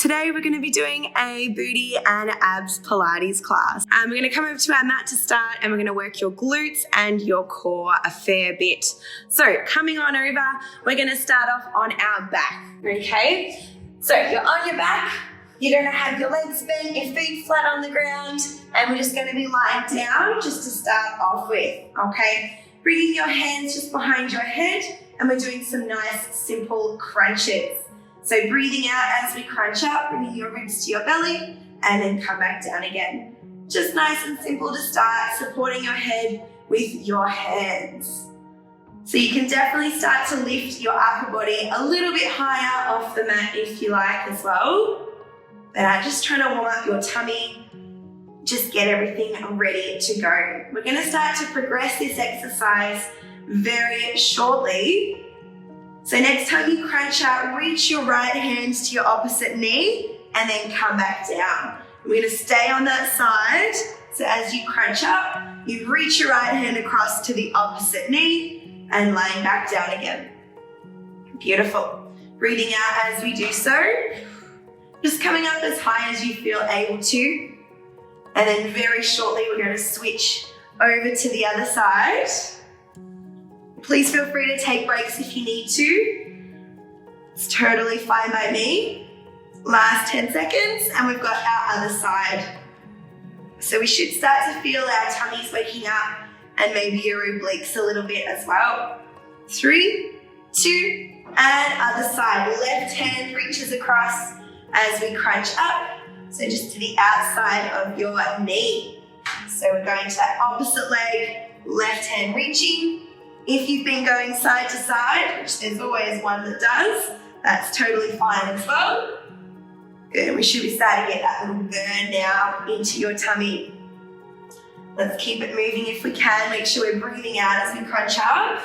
Today we're going to be doing a booty and abs Pilates class. We're going to come over to our mat to start and we're going to work your glutes and your core a fair bit. So coming on over, we're going to start off on our back, okay? So you're on your back, you're going to have your legs bent, your feet flat on the ground, and we're just going to be lying down just to start off with, okay? Bringing your hands just behind your head and we're doing some nice simple crunches. So breathing out as we crunch up, bringing your ribs to your belly, and then come back down again. Just nice and simple to start, supporting your head with your hands. So you can definitely start to lift your upper body a little bit higher off the mat if you like as well. But just trying to warm up your tummy, just get everything ready to go. We're going to start to progress this exercise very shortly. So next time you crunch up, reach your right hand to your opposite knee and then come back down. We're going to stay on that side. So as you crunch up, you reach your right hand across to the opposite knee and laying back down again. Beautiful. Breathing out as we do so. Just coming up as high as you feel able to. And then very shortly, we're going to switch over to the other side. Please feel free to take breaks if you need to. It's totally fine by me. Last 10 seconds and we've got our other side. So we should start to feel our tummies waking up and maybe your obliques a little bit as well. 3, 2, and other side. Left hand reaches across as we crunch up. So just to the outside of your knee. So we're going to that opposite leg, left hand reaching. If you've been going side to side, which there's always one that does, that's totally fine as well. Good, we should be starting to get that little burn now into your tummy. Let's keep it moving if we can. Make sure we're breathing out as we crunch up.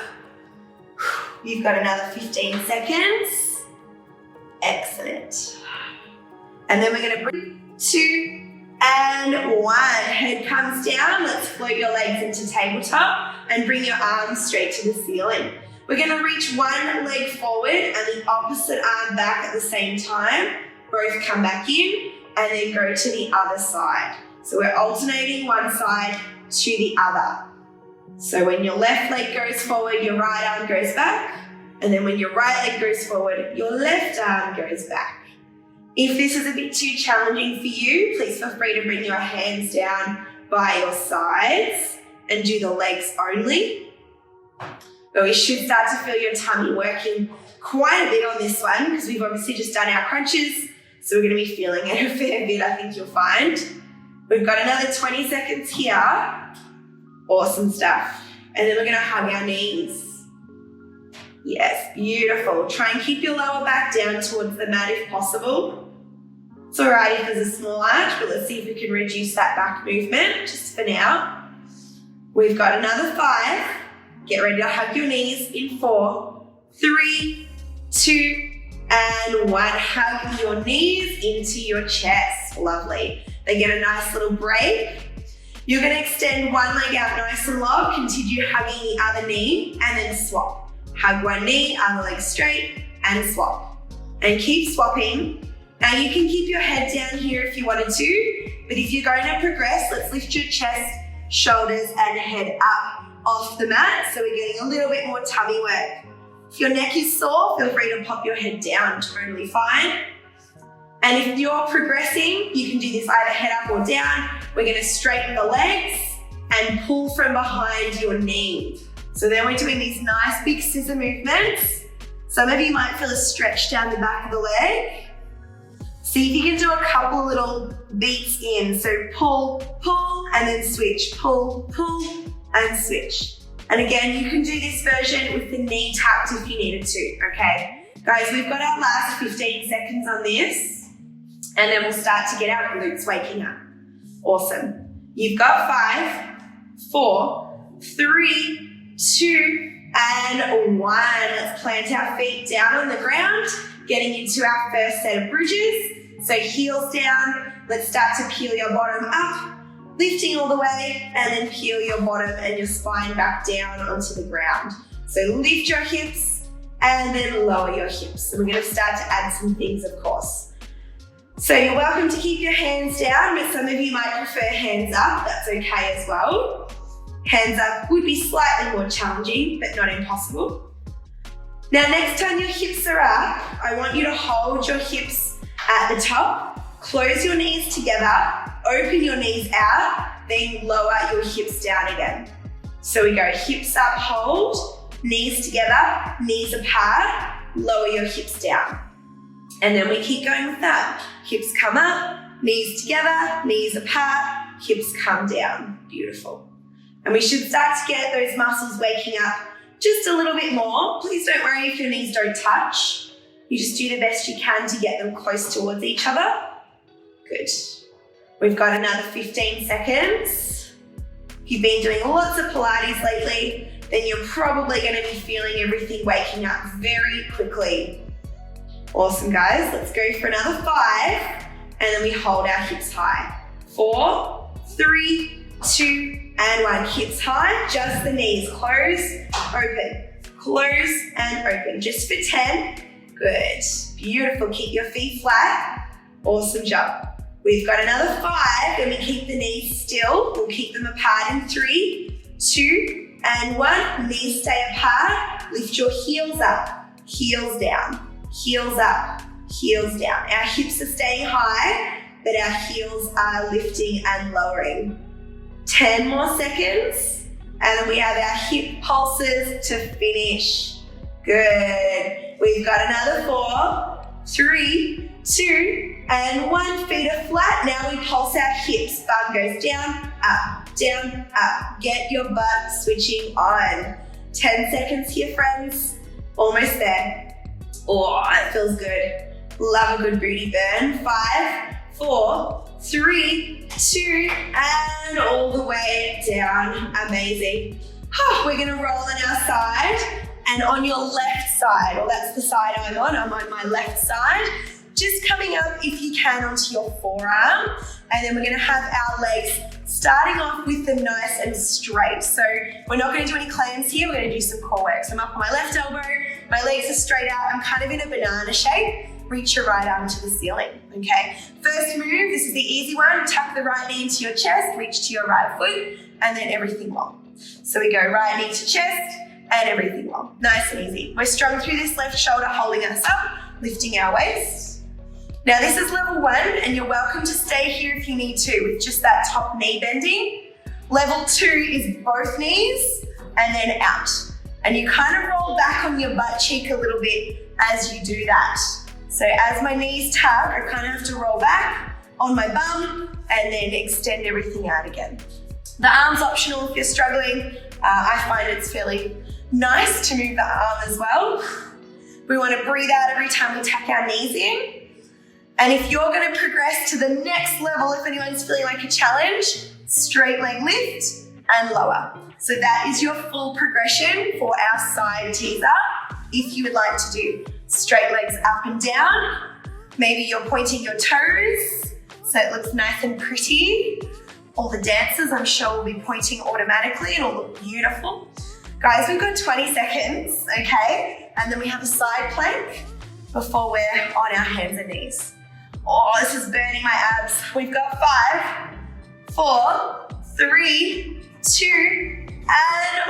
You've got another 15 seconds. Excellent. And then we're going to breathe 2 and 1. Head comes down. Let's float your legs into tabletop and bring your arms straight to the ceiling. We're going to reach one leg forward and the opposite arm back at the same time. Both come back in and then go to the other side. So we're alternating one side to the other. So when your left leg goes forward, your right arm goes back. And then when your right leg goes forward, your left arm goes back. If this is a bit too challenging for you, please feel free to bring your hands down by your sides and do the legs only. But we should start to feel your tummy working quite a bit on this one because we've obviously just done our crunches. So we're going to be feeling it a fair bit, I think you'll find. We've got another 20 seconds here. Awesome stuff. And then we're going to hug our knees. Yes, beautiful. Try and keep your lower back down towards the mat if possible. It's all right if there's a small arch, but let's see if we can reduce that back movement just for now. We've got another 5. Get ready to hug your knees in 4, 3, 2, and 1. Hug your knees into your chest. Lovely. They get a nice little break. You're going to extend one leg out nice and long, continue hugging the other knee, and then swap. Hug one knee, other leg straight, and swap. And keep swapping. Now you can keep your head down here if you wanted to, but if you're going to progress, let's lift your chest, shoulders, and head up off the mat, so we're getting a little bit more tummy work. If your neck is sore, feel free to pop your head down, totally fine. And if you're progressing, you can do this either head up or down. We're going to straighten the legs and pull from behind your knee. So then we're doing these nice big scissor movements. Some of you might feel a stretch down the back of the leg. See if you can do a couple little beats in. So pull, pull, and then switch. Pull, pull, and switch. And again, you can do this version with the knee tucked if you needed to, okay? Guys, we've got our last 15 seconds on this, and then we'll start to get our glutes waking up. Awesome. You've got 5, 4, 3, 2, and 1. Let's plant our feet down on the ground, getting into our first set of bridges. So heels down. Let's start to peel your bottom up, lifting all the way, and then peel your bottom and your spine back down onto the ground. So lift your hips and then lower your hips. So we're going to start to add some things, of course. So you're welcome to keep your hands down, but some of you might prefer hands up. That's okay as well. Hands up would be slightly more challenging, but not impossible. Now, next time your hips are up, I want you to hold your hips at the top, close your knees together, open your knees out, then lower your hips down again. So we go hips up, hold, knees together, knees apart, lower your hips down. And then we keep going with that. Hips come up, knees together, knees apart, hips come down. Beautiful. And we should start to get those muscles waking up just a little bit more. Please don't worry if your knees don't touch. You just do the best you can to get them close towards each other. Good. We've got another 15 seconds. If you've been doing lots of Pilates lately, then you're probably going to be feeling everything waking up very quickly. Awesome, guys. Let's go for another 5, and then we hold our hips high. 4, 3, 2, and 1. Hips high, just the knees. Close, open, close, and open. Just for 10. Good. Beautiful. Keep your feet flat. Awesome job. We've got another 5, and we keep the knees still. We'll keep them apart in 3, 2, and 1. Knees stay apart. Lift your heels up, heels down. Heels up, heels down. Our hips are staying high, but our heels are lifting and lowering. 10 more seconds, and then we have our hip pulses to finish. Good. We've got another 4, 3, 2, and 1. Feet are flat. Now we pulse our hips. Bum goes down, up, down, up. Get your butt switching on. 10 seconds here, friends. Almost there. Oh, it feels good. Love a good booty burn. 5, 4, 3, 2, and all the way down. Amazing. We're gonna roll on our side, and on your left side, or that's the side I'm on my left side, just coming up if you can onto your forearm, and then we're gonna have our legs starting off with them nice and straight. So we're not gonna do any clams here, we're gonna do some core work. So I'm up on my left elbow, my legs are straight out, I'm kind of in a banana shape. Reach your right arm to the ceiling, okay? First move, this is the easy one. Tuck the right knee into your chest, reach to your right foot, and then everything long. So we go right knee to chest, and everything long. Nice and easy. We're strong through this left shoulder, holding us up, lifting our waist. Now this is level 1, and you're welcome to stay here if you need to with just that top knee bending. Level 2 is both knees and then out. And you kind of roll back on your butt cheek a little bit as you do that. So as my knees tug, I kind of have to roll back on my bum and then extend everything out again. The arm's optional if you're struggling. I find it's fairly nice to move the arm as well. We want to breathe out every time we tuck our knees in. And if you're going to progress to the next level, if anyone's feeling like a challenge, straight leg lift and lower. So that is your full progression for our side teaser. If you would like to do straight legs up and down, maybe you're pointing your toes so it looks nice and pretty. All the dancers, I'm sure, will be pointing automatically and it'll look beautiful. Guys, we've got 20 seconds, okay? And then we have a side plank before we're on our hands and knees. Oh, this is burning my abs. We've got 5, 4, 3, 2,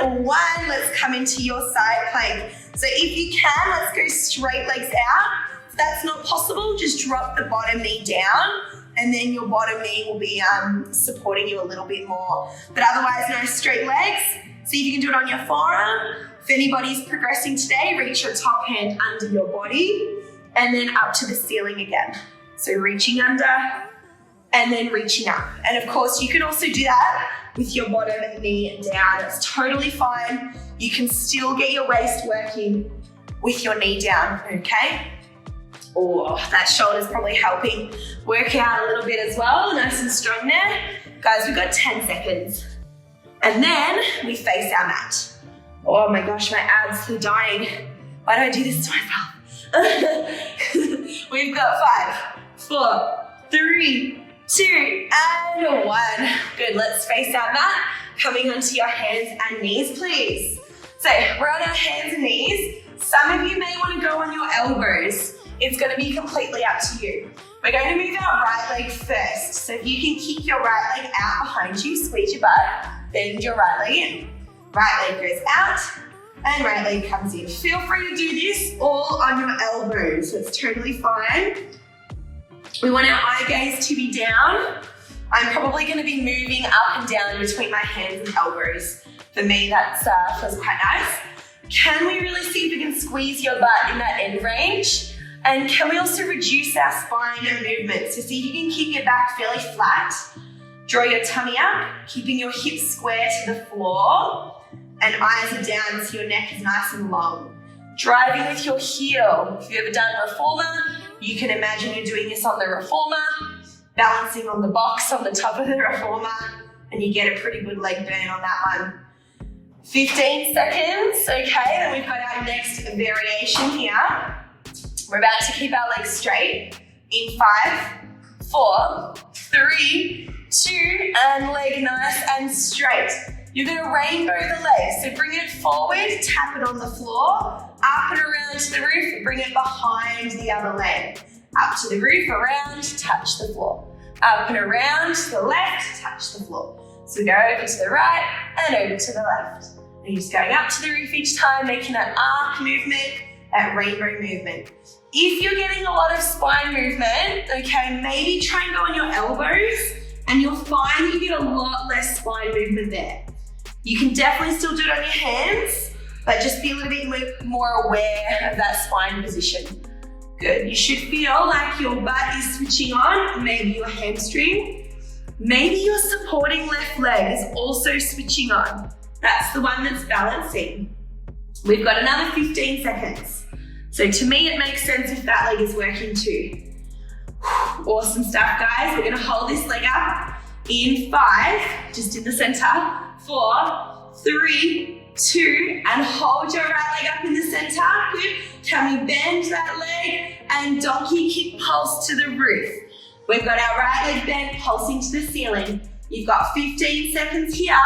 and 1. Let's come into your side plank. So if you can, let's go straight legs out. If that's not possible, just drop the bottom knee down, and then your bottom knee will be supporting you a little bit more. But otherwise, nice straight legs. See if you can do it on your forearm. If anybody's progressing today, reach your top hand under your body, and then up to the ceiling again. So reaching under, and then reaching up. And of course, you can also do that with your bottom knee down. It's totally fine. You can still get your waist working with your knee down, okay? Oh, that shoulder's probably helping work out a little bit as well. Nice and strong there. Guys, we've got 10 seconds. And then we face our mat. Oh my gosh, my abs are dying. Why do I do this to myself? We've got 5, 4, 3, 2, and 1. Good, let's face our mat. Coming onto your hands and knees, please. So we're on our hands and knees. Some of you may want to go on your elbows. It's going to be completely up to you. We're going to move our right leg first. So if you can kick your right leg out behind you, squeeze your butt, bend your right leg in. Right leg goes out and right leg comes in. Feel free to do this all on your elbows. So it's totally fine. We want our eye gaze to be down. I'm probably going to be moving up and down between my hands and elbows. For me, that feels quite nice. Can we really see if we can squeeze your butt in that end range? And can we also reduce our spine movement? So see if you can keep your back fairly flat. Draw your tummy up, keeping your hips square to the floor. And eyes are down so your neck is nice and long. Driving with your heel. If you've ever done reformer, you can imagine you're doing this on the reformer, balancing on the box on the top of the reformer, and you get a pretty good leg burn on that one. 15 seconds, okay, then we've got our next variation here. We're about to keep our legs straight in 5, 4, 3, 2, and leg nice and straight. You're going to rainbow the legs, so bring it forward, tap it on the floor, up and around to the roof, bring it behind the other leg. Up to the roof, around, touch the floor. Up and around to the left, touch the floor. So we go over to the right and over to the left. And you're just going up to the roof each time, making that arc movement, that rainbow movement. If you're getting a lot of spine movement, okay, maybe try and go on your elbows and you'll find that you get a lot less spine movement there. You can definitely still do it on your hands, but just be a little bit more aware of that spine position. Good, you should feel like your butt is switching on, maybe your hamstring. Maybe your supporting left leg is also switching on. That's the one that's balancing. We've got another 15 seconds. So to me, it makes sense if that leg is working too. Awesome stuff, guys. We're gonna hold this leg up in 5, just in the center, 4, 3, 2, and hold your right leg up in the center. Good. Can we bend that leg and donkey kick pulse to the roof? We've got our right leg bent, pulsing to the ceiling. You've got 15 seconds here,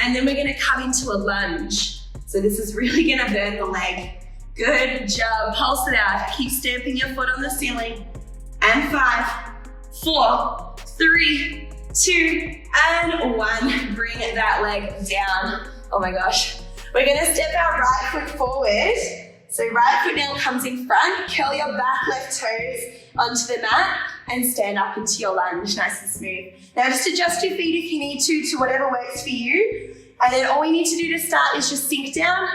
and then we're gonna come into a lunge. So this is really gonna burn the leg. Good job, pulse it out. Keep stamping your foot on the ceiling. And 5, 4, 3, 2, and 1. Bring that leg down. Oh my gosh. We're gonna step our right foot forward. So right foot now comes in front. Curl your back left toes onto the mat and stand up into your lunge, nice and smooth. Now just adjust your feet if you need to whatever works for you. And then all we need to do to start is just sink down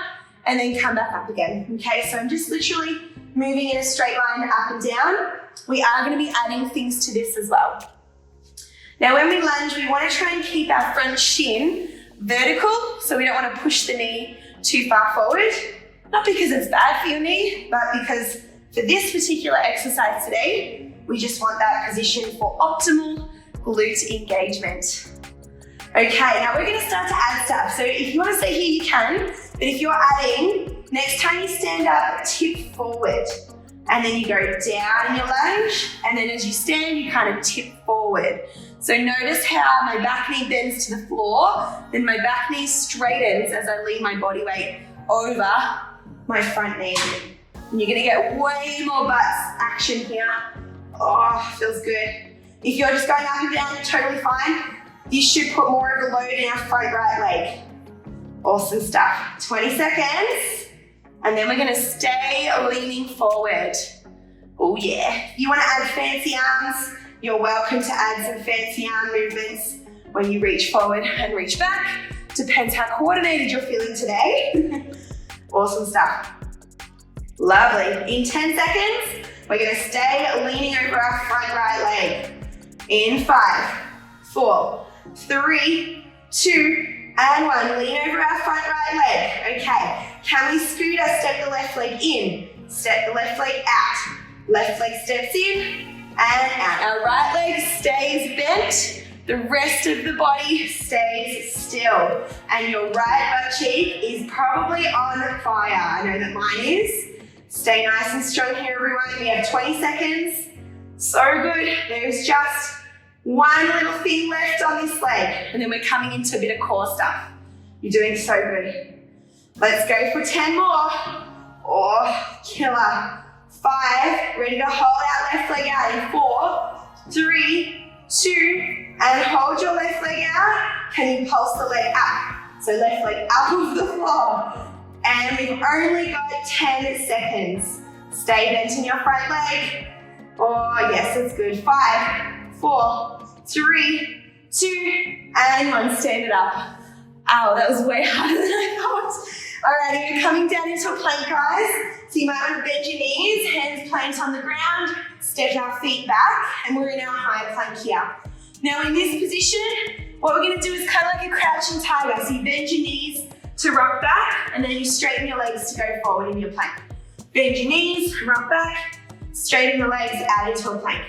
and then come back up again. Okay, so I'm just literally moving in a straight line up and down. We are gonna be adding things to this as well. Now when we lunge, we wanna try and keep our front shin vertical, so we don't wanna push the knee too far forward. Not because it's bad for your knee, but because for this particular exercise today, we just want that position for optimal glute engagement. Okay, now we're gonna start to add stuff. So if you wanna stay here, you can, but if you're adding, next time you stand up, tip forward. And then you go down in your lunge, and then as you stand, you kind of tip forward. So notice how my back knee bends to the floor, then my back knee straightens as I lean my body weight over my front knee. And you're gonna get way more butt action here. Oh, feels good. If you're just going up and down, totally fine. You should put more of the load in our front right leg. Awesome stuff. 20 seconds. And then we're gonna stay leaning forward. Oh yeah. If you wanna add fancy arms, you're welcome to add some fancy arm movements when you reach forward and reach back. Depends how coordinated you're feeling today. Awesome stuff. Lovely. In 10 seconds, we're gonna stay leaning over our front right leg. In 5, 4, 3, 2, and 1. Lean over our front right leg. Okay. Can we scooter, step the left leg in, step the left leg out. Left leg steps in and out. Our right leg stays bent. The rest of the body stays still. And your right butt cheek is probably on fire. I know that mine is. Stay nice and strong here, everyone. We have 20 seconds. So good. There's just one little thing left on this leg. And then we're coming into a bit of core stuff. You're doing so good. Let's go for 10 more. Oh, killer. 5, ready to hold our left leg out in 4, 3, 2, and hold your left leg out. Can you pulse the leg up? So left leg up off the floor. And we've only got 10 seconds. Stay bent in your front leg. Oh, yes, that's good. 5, 4, 3, 2, and 1. Stand it up. Ow, that was way harder than I thought. Alrighty, you're coming down into a plank, guys. So you might want to bend your knees, hands planted on the ground, step our feet back, and we're in our high plank here. Now in this position, what we're going to do is kind of like a crouching tiger. So you bend your knees to rock back, and then you straighten your legs to go forward in your plank. Bend your knees, rock back, straighten the legs out into a plank.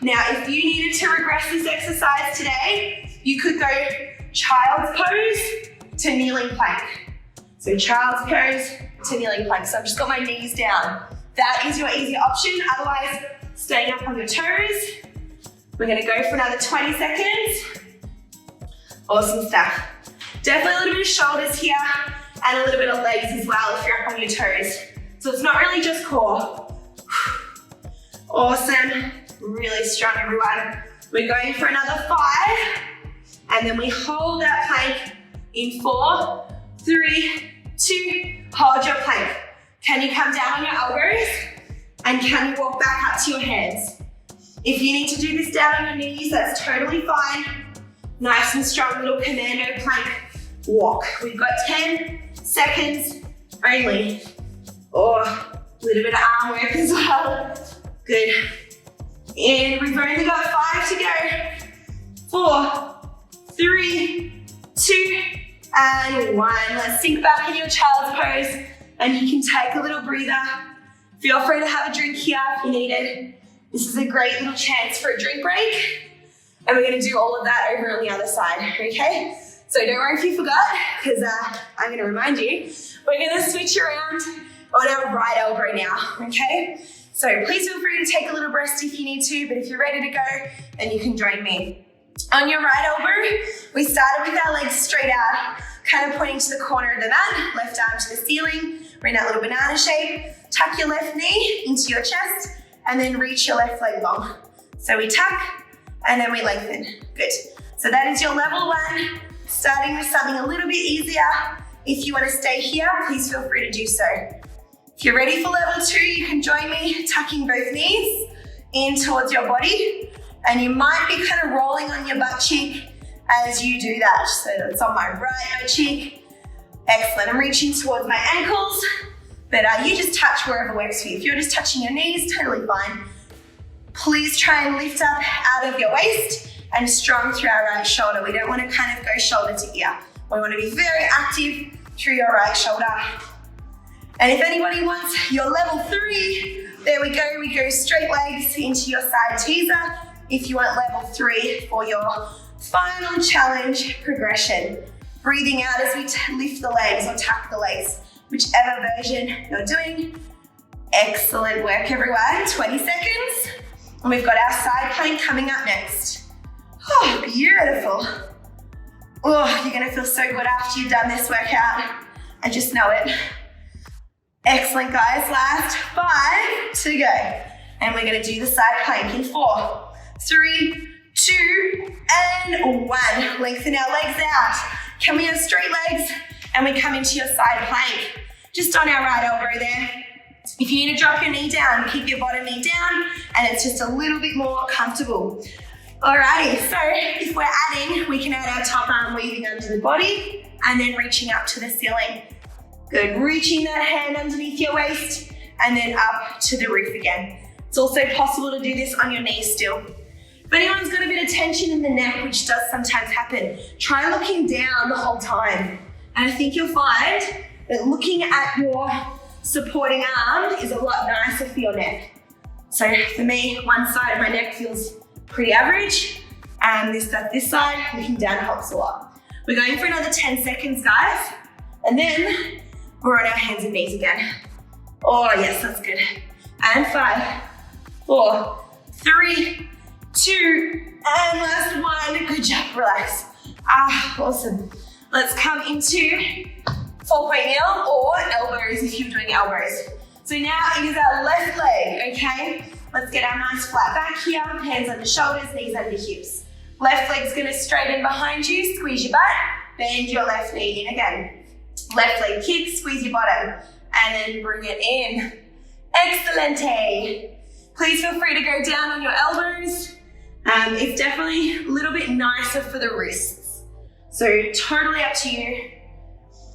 Now, if you needed to regress this exercise today, you could go child's pose to kneeling plank. So child's pose to kneeling plank. So I've just got my knees down. That is your easy option. Otherwise, staying up on your toes. We're gonna go for another 20 seconds. Awesome stuff. Definitely a little bit of shoulders here and a little bit of legs as well if you're up on your toes. So it's not really just core. Awesome. Really strong, everyone. We're going for another 5. And then we hold that plank in 4, 3, 2, hold your plank. Can you come down on your elbows? And can you walk back up to your hands? If you need to do this down on your knees, that's totally fine. Nice and strong little commando plank walk. We've got 10 seconds only. Oh, a little bit of arm work as well. Good. And we've only got 5 to go. 4, 3, 2, and 1. Let's sink back in your child's pose, and you can take a little breather. Feel free to have a drink here if you need it. This is a great little chance for a drink break. And we're gonna do all of that over on the other side, okay? So don't worry if you forgot, because I'm gonna remind you. We're gonna switch around on our right elbow now, okay? So please feel free to take a little rest if you need to, but if you're ready to go, then you can join me. On your right elbow, we started with our legs straight out, kind of pointing to the corner of the mat, left arm to the ceiling. We're in that little banana shape. Tuck your left knee into your chest, and then reach your left leg long. So we tuck, and then we lengthen. Good. So that is your level 1. Starting with something a little bit easier. If you want to stay here, please feel free to do so. If you're ready for level 2, you can join me, tucking both knees in towards your body. And you might be kind of rolling on your butt cheek as you do that. So that's on my right butt cheek. Excellent. I'm reaching towards my ankles, but you just touch wherever works for you. If you're just touching your knees, totally fine. Please try and lift up out of your waist and strong through our right shoulder. We don't want to kind of go shoulder to ear. We want to be very active through your right shoulder. And if anybody wants your level 3, there we go. We go straight legs into your side teaser. If you want level 3 for your final challenge progression. Breathing out as we lift the legs or tuck the legs, whichever version you're doing. Excellent work, everyone. 20 seconds. And we've got our side plank coming up next. Oh, beautiful. Oh, you're gonna feel so good after you've done this workout. I just know it. Excellent, guys. Last 5 to go. And we're gonna do the side plank in 4, 3, 2, and 1. Lengthen our legs out. Can we have straight legs? And we come into your side plank. Just on our right elbow there. If you need to drop your knee down, keep your bottom knee down, and it's just a little bit more comfortable. Alrighty, so if we're adding, we can add our top arm weaving under the body, and then reaching up to the ceiling. Good, reaching that hand underneath your waist, and then up to the roof again. It's also possible to do this on your knees still. If anyone's got a bit of tension in the neck, which does sometimes happen, try looking down the whole time. And I think you'll find that looking at your supporting arm is a lot nicer for your neck. So for me, one side of my neck feels pretty average, and this side, looking down helps a lot. We're going for another 10 seconds, guys, and then we're on our hands and knees again. Oh yes, that's good. And 5, 4, 3, 2, and last 1. Good job, relax. Awesome. Let's come into 4-point kneel or elbows if you're doing elbows. So now it is our left leg, okay? Let's get our nice flat back here, hands under shoulders, knees under hips. Left leg's gonna straighten behind you, squeeze your butt, bend your left knee in again. Left leg kick, squeeze your bottom, and then bring it in. Excelente. Please feel free to go down on your elbows. It's definitely a little bit nicer for the wrists. So totally up to you.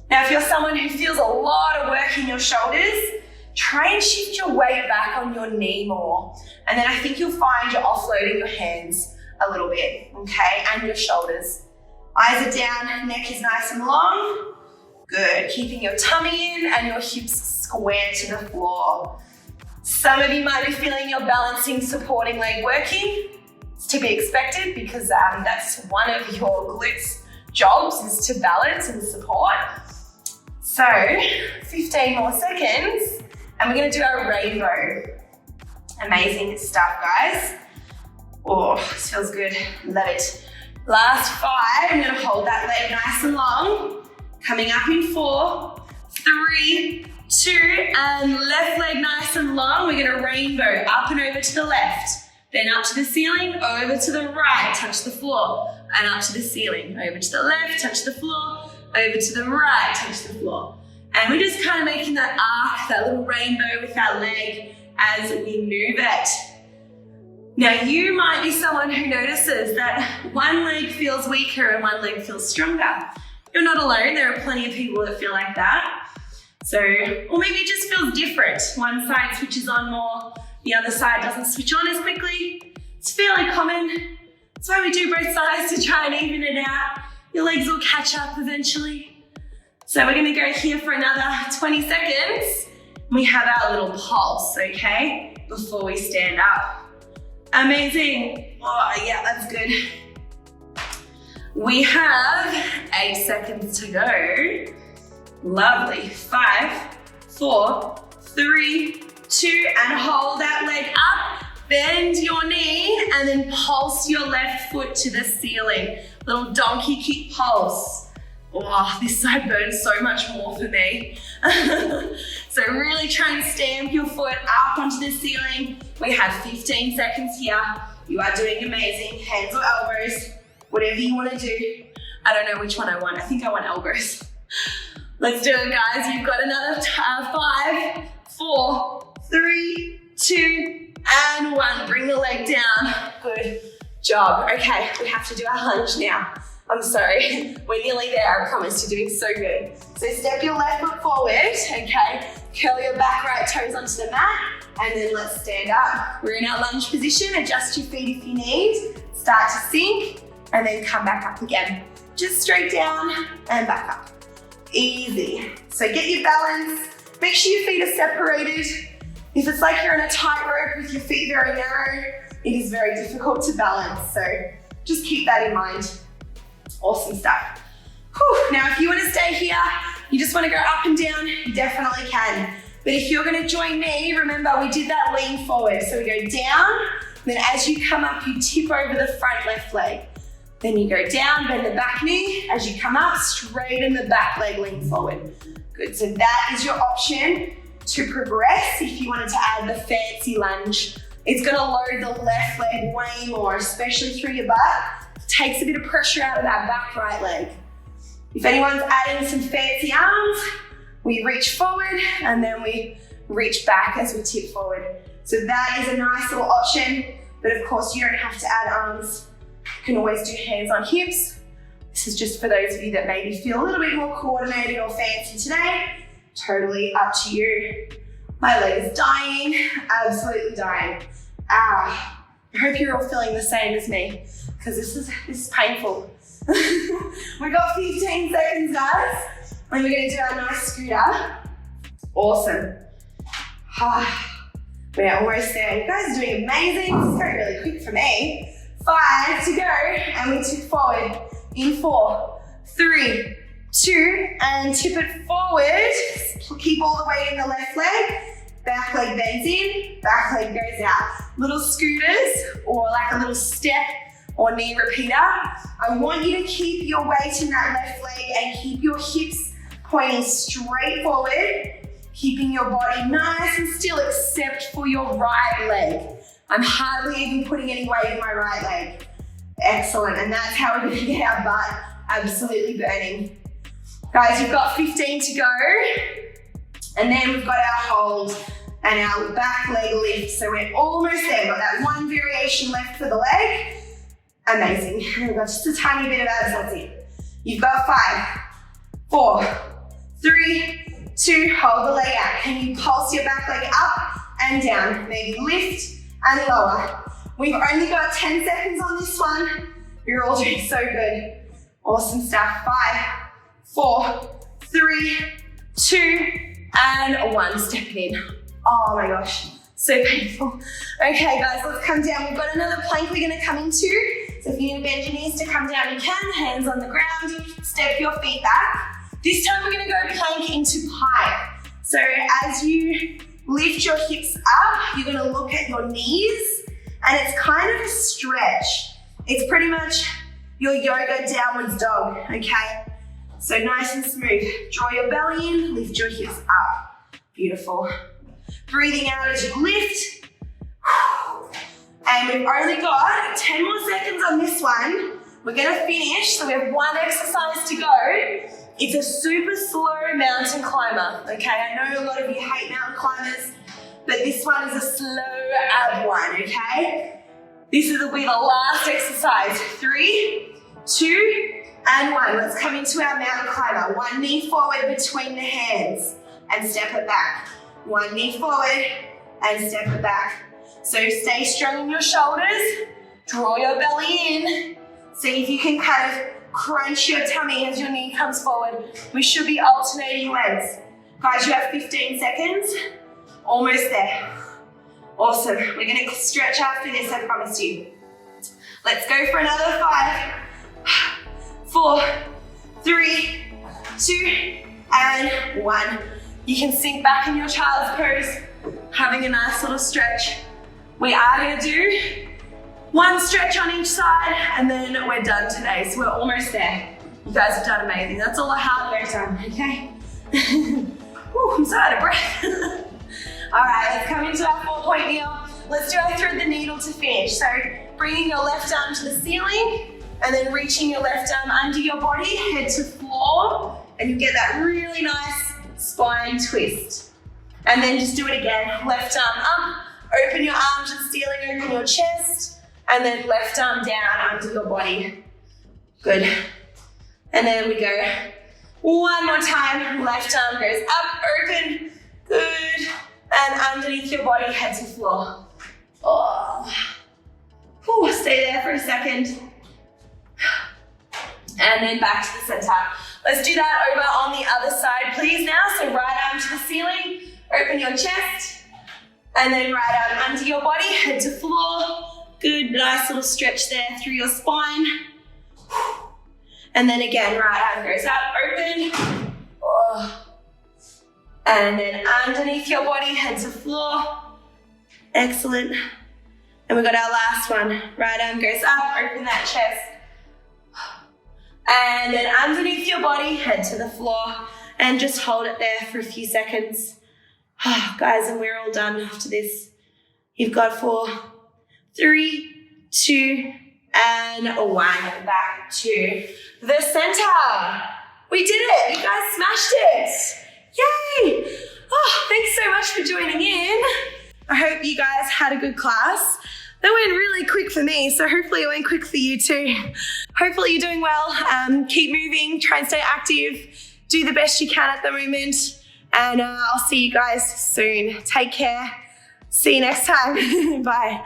Now, if you're someone who feels a lot of work in your shoulders, try and shift your weight back on your knee more. And then I think you'll find you're offloading your hands a little bit, okay? And your shoulders. Eyes are down, neck is nice and long. Good, keeping your tummy in and your hips square to the floor. Some of you might be feeling your balancing, supporting leg working. It's to be expected because that's one of your glutes jobs is to balance and support. So 15 more seconds and we're gonna do our rainbow. Amazing stuff, guys. Oh, this feels good, love it. Last 5, I'm gonna hold that leg nice and long. Coming up in 4, 3, 2, and left leg nice and long. We're gonna rainbow up and over to the left, then up to the ceiling, over to the right, touch the floor, and up to the ceiling, over to the left, touch the floor, over to the right, touch the floor. And we're just kind of making that arc, that little rainbow with our leg as we move it. Now, you might be someone who notices that one leg feels weaker and one leg feels stronger. You're not alone, there are plenty of people that feel like that. So, or maybe it just feels different. One side switches on more, the other side doesn't switch on as quickly. It's fairly common. That's why we do both sides to try and even it out. Your legs will catch up eventually. So we're gonna go here for another 20 seconds. We have our little pulse, okay, before we stand up. Amazing. Oh yeah, that's good. We have 8 seconds to go. Lovely. 5, 4, 3, 2, and hold that leg up. Bend your knee and then pulse your left foot to the ceiling. Little donkey kick pulse. Oh, this side burns so much more for me. So really try and stamp your foot up onto the ceiling. We have 15 seconds here. You are doing amazing. Hands or elbows, whatever you want to do. I don't know which one I want. I think I want elbows. Let's do it, guys. You've got another 5, 4, 3, 2, and 1. Bring the leg down. Good job. Okay, we have to do our lunge now. I'm sorry, we're nearly there, I promise. You're doing so good. So step your left foot forward, okay? Curl your back right toes onto the mat, and then let's stand up. We're in our lunge position. Adjust your feet if you need. Start to sink, and then come back up again. Just straight down and back up. Easy. So get your balance. Make sure your feet are separated. If it's like you're in a tightrope with your feet very narrow, it is very difficult to balance. So just keep that in mind. Awesome stuff. Whew. Now, if you want to stay here, you just want to go up and down, you definitely can. But if you're going to join me, remember we did that lean forward. So we go down, then as you come up, you tip over the front left leg. Then you go down, bend the back knee. As you come up, straighten the back leg, lean forward. Good, so that is your option to progress if you wanted to add the fancy lunge. It's going to load the left leg way more, especially through your butt. Takes a bit of pressure out of that back right leg. If anyone's adding some fancy arms, we reach forward and then we reach back as we tip forward. So that is a nice little option, but of course you don't have to add arms. You can always do hands on hips. This is just for those of you that maybe feel a little bit more coordinated or fancy today. Totally up to you. My leg is dying, absolutely dying. I hope you're all feeling the same as me, because this is painful. We got 15 seconds, guys. And we're gonna do our nice scooter. Awesome. We're almost there. You guys are doing amazing. This is going really quick for me. 5 to go, and we tip forward in 4, 3, 2, and tip it forward. Keep all the weight in the left leg. Back leg bends in, back leg goes out. Little scooters, or like a little step or knee repeater. I want you to keep your weight in that left leg and keep your hips pointing straight forward. keeping your body nice and still except for your right leg. I'm hardly even putting any weight in my right leg. Excellent, and that's how we're gonna get our butt absolutely burning. Guys, you've got 15 to go, and then we've got our hold and our back leg lift. So we're almost there. Got that one variation left for the leg. Amazing. We've got just a tiny bit of abs, that's it. You've got 5, 4, 3, 2, hold the leg out. Can you pulse your back leg up and down? Maybe lift and lower. We've only got 10 seconds on this one. You're all doing so good. Awesome stuff. 5, 4, 3, 2, and 1. Step it in. Oh my gosh, so painful. Okay guys, let's come down. We've got another plank we're gonna come into. So if you need to bend your knees to come down, you can. Hands on the ground, step your feet back. This time we're gonna go plank into pike. So as you lift your hips up, you're gonna look at your knees, and it's kind of a stretch. It's pretty much your yoga downwards dog, okay? So nice and smooth. Draw your belly in, lift your hips up. Beautiful. Breathing out as you lift. And we've only got 10 more seconds on this one. We're gonna finish, so we have one exercise to go. It's a super slow mountain climber, okay? I know a lot of you hate mountain climbers, but this one is a slow ab one, okay? This will be the last exercise. 3, 2, and 1. Let's come into our mountain climber. One knee forward between the hands and step it back. One knee forward and step it back. So stay strong in your shoulders. Draw your belly in. See if you can kind of crunch your tummy as your knee comes forward. We should be alternating legs. Guys, you have 15 seconds. Almost there. Awesome. We're going to stretch after this, I promise you. Let's go for another 5, 4, 3, 2, and 1. You can sink back in your child's pose, having a nice little stretch. We are going to do one stretch on each side, and then we're done today. So we're almost there. You guys have done amazing. That's all the hard work done, okay? Whew, I'm so out of breath. All right, let's come into our 4-point kneel. Let's do our thread the needle to finish. So bringing your left arm to the ceiling, and then reaching your left arm under your body, head to floor, and you get that really nice spine twist. And then just do it again. Left arm up, open your arm to the ceiling, open your chest, and then left arm down under your body. Good. And then we go one more time. Left arm goes up, open, good. And underneath your body, head to floor. Oh. Whew, stay there for a second. And then back to the center. Let's do that over on the other side, please, now. So right arm to the ceiling, open your chest, and then right arm under your body, head to floor. Good, nice little stretch there through your spine. And then again, right arm goes up, open. Oh. And then underneath your body, head to floor. Excellent. And we've got our last one. Right arm goes up, open that chest. And then underneath your body, head to the floor. And just hold it there for a few seconds. Oh, guys, and we're all done after this. You've got 4, 3, 2, and 1. Back to the center. We did it. You guys smashed it. Yay! Oh, thanks so much for joining in. I hope you guys had a good class. That went really quick for me, so hopefully it went quick for you too. Hopefully you're doing well. Keep moving, try and stay active, do the best you can at the moment, and I'll see you guys soon. Take care. See you next time. Bye.